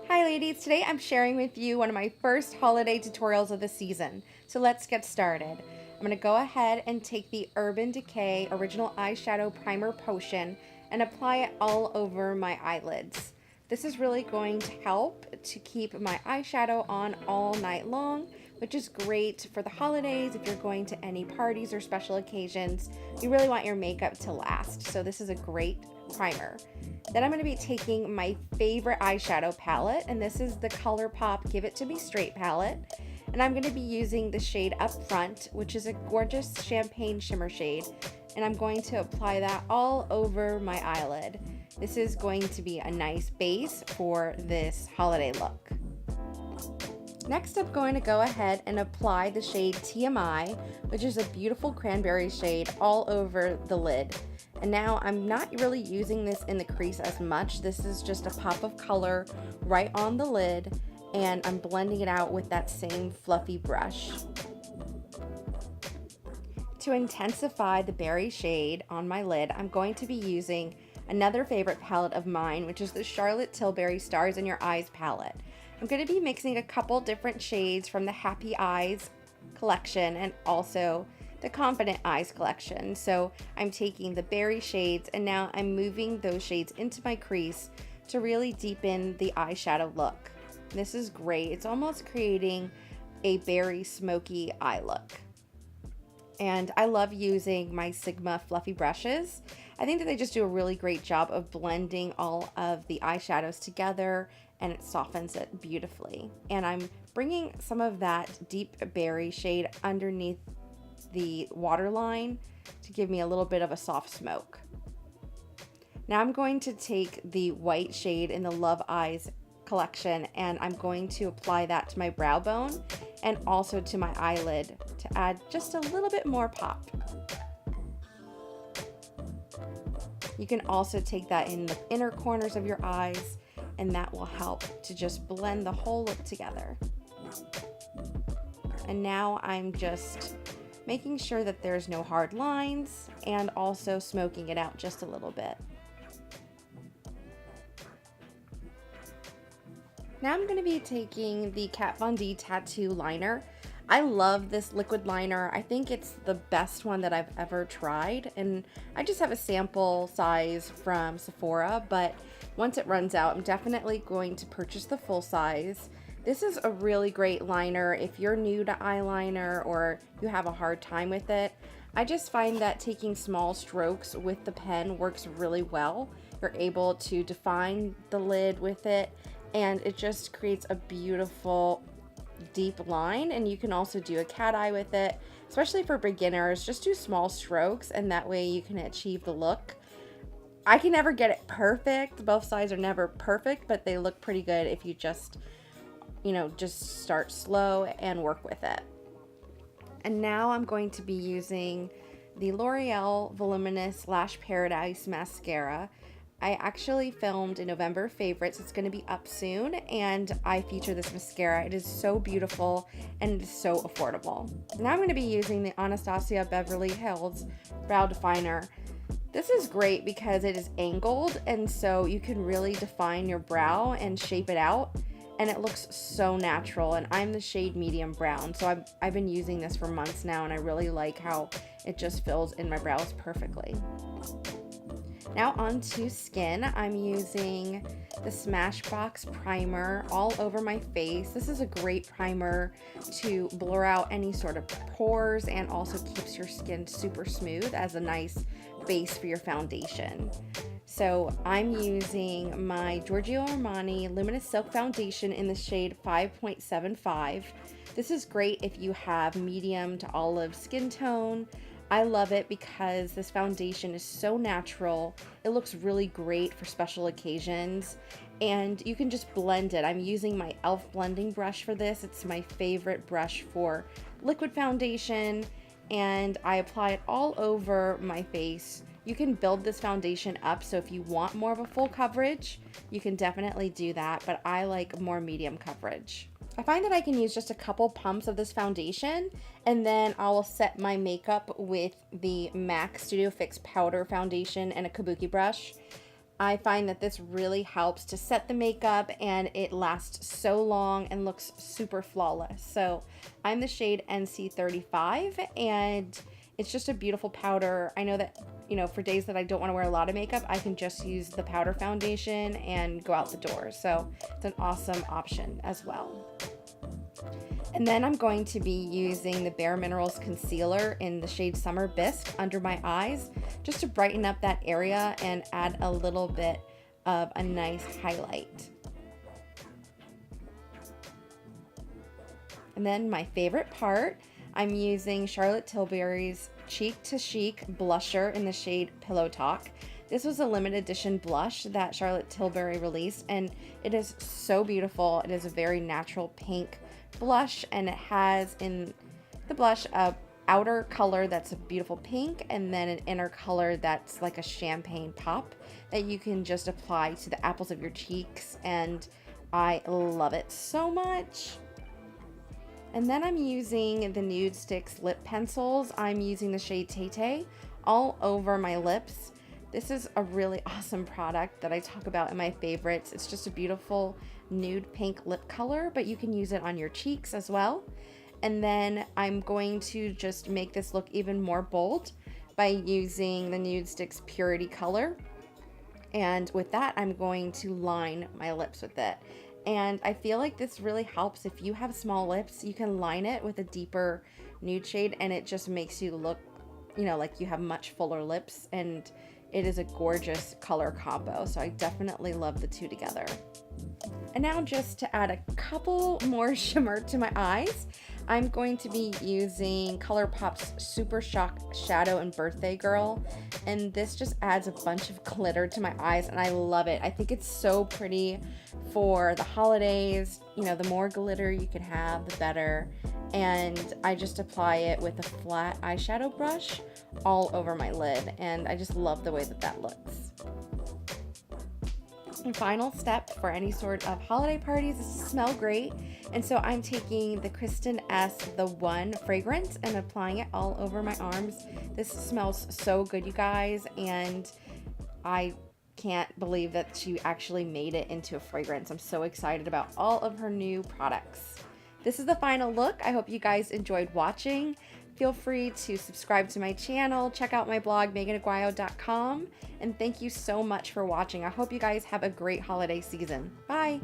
Hi ladies, today I'm sharing with you one of my first holiday tutorials of the season. So let's get started. I'm going to go ahead and take the Urban Decay Original Eyeshadow Primer Potion and apply it all over my eyelids. This is really going to help to keep my eyeshadow on all night long, which is great for the holidays. If you're going to any parties or special occasions, you really want your makeup to last. So this is a great primer. Then I'm going to be taking my favorite eyeshadow palette, and this is the Colourpop Give It To Me Straight palette. And I'm going to be using the shade Up Front, which is a gorgeous champagne shimmer shade. And I'm going to apply that all over my eyelid. This is going to be a nice base for this holiday look. Next, I'm going to go ahead and apply the shade TMI, which is a beautiful cranberry shade, all over the lid. And now I'm not really using this in the crease as much. This is just a pop of color right on the lid, and I'm blending it out with that same fluffy brush. To intensify the berry shade on my lid, I'm going to be using another favorite palette of mine, which is the Charlotte Tilbury Stars in Your Eyes palette. I'm going to be mixing a couple different shades from the Happy Eyes collection and also the Confident Eyes collection. So I'm taking the berry shades and now I'm moving those shades into my crease to really deepen the eyeshadow look. This is great. It's almost creating a berry smoky eye look. And I love using my Sigma fluffy brushes. I think that they just do a really great job of blending all of the eyeshadows together, and it softens it beautifully. And I'm bringing some of that deep berry shade underneath the waterline to give me a little bit of a soft smoke. Now I'm going to take the white shade in the Love Eyes collection and I'm going to apply that to my brow bone and also to my eyelid to add just a little bit more pop. You can also take that in the inner corners of your eyes, and that will help to just blend the whole look together. And now I'm just making sure that there's no hard lines and also smoking it out just a little bit. Now I'm going to be taking the Kat Von D Tattoo Liner. I love this liquid liner. I think it's the best one that I've ever tried, and I just have a sample size from Sephora, but once it runs out, I'm definitely going to purchase the full size. This is a really great liner if you're new to eyeliner or you have a hard time with it. I just find that taking small strokes with the pen works really well. You're able to define the lid with it, and it just creates a beautiful deep line. And you can also do a cat eye with it, especially for beginners. Just do small strokes and that way you can achieve the look. I can never get it perfect. Both sides are never perfect, but they look pretty good if you just start slow and work with it. And now I'm going to be using the L'Oreal Voluminous Lash Paradise Mascara. I actually filmed a November favorites. It's going to be up soon, and I feature this mascara. It is so beautiful and it is so affordable. Now I'm going to be using the Anastasia Beverly Hills Brow Definer. This is great because it is angled, and so you can really define your brow and shape it out, and it looks so natural. And I'm the shade medium brown, so I've been using this for months now, and I really like how it just fills in my brows perfectly. Now onto skin. I'm using the Smashbox Primer all over my face. This is a great primer to blur out any sort of pores and also keeps your skin super smooth as a nice base for your foundation. So I'm using my Giorgio Armani Luminous Silk Foundation in the shade 5.75. This is great if you have medium to olive skin tone. I love it because this foundation is so natural. It looks really great for special occasions, and you can just blend it. I'm using my e.l.f. blending brush for this. It's my favorite brush for liquid foundation, and I apply it all over my face. You can build this foundation up, so if you want more of a full coverage, you can definitely do that, but I like more medium coverage. I find that I can use just a couple pumps of this foundation, and then I will set my makeup with the MAC Studio Fix Powder Foundation and a kabuki brush. I find that this really helps to set the makeup and it lasts so long and looks super flawless. So I'm the shade NC35 and it's just a beautiful powder. I know that, you know, for days that I don't want to wear a lot of makeup, I can just use the powder foundation and go out the door. So it's an awesome option as well. And then I'm going to be using the bareMinerals concealer in the shade Summer Bisque under my eyes, just to brighten up that area and add a little bit of a nice highlight. And then my favorite part, I'm using Charlotte Tilbury's Cheek to Chic blusher in the shade Pillow Talk. This was a limited edition blush that Charlotte Tilbury released, and it is so beautiful. It is a very natural pink blush, and it has in the blush a outer color that's a beautiful pink and then an inner color that's like a champagne pop that you can just apply to the apples of your cheeks, and I love it so much. And then I'm using the NudeStix lip pencils. I'm using the shade Tay Tay all over my lips. This is a really awesome product that I talk about in my favorites. It's just a beautiful nude pink lip color, but you can use it on your cheeks as well. And then I'm going to just make this look even more bold by using the NudeStix Purity color. And with that, I'm going to line my lips with it. And I feel like this really helps. If you have small lips, you can line it with a deeper nude shade and it just makes you look, you know, like you have much fuller lips, and it is a gorgeous color combo. So I definitely love the two together. And now just to add a couple more shimmer to my eyes, I'm going to be using Colourpop's Super Shock Shadow in Birthday Girl. And this just adds a bunch of glitter to my eyes and I love it. I think it's so pretty for the holidays. You know, the more glitter you can have, the better. And I just apply it with a flat eyeshadow brush all over my lid. And I just love the way that that looks. And final step for any sort of holiday parties is to smell great. And so I'm taking the Kristin S The One fragrance and applying it all over my arms. This smells so good, you guys, and I can't believe that she actually made it into a fragrance. I'm so excited about all of her new products. This is the final look. I hope you guys enjoyed watching. Feel free to subscribe to my channel, check out my blog, MeaganAguayo.com, and thank you so much for watching. I hope you guys have a great holiday season. Bye!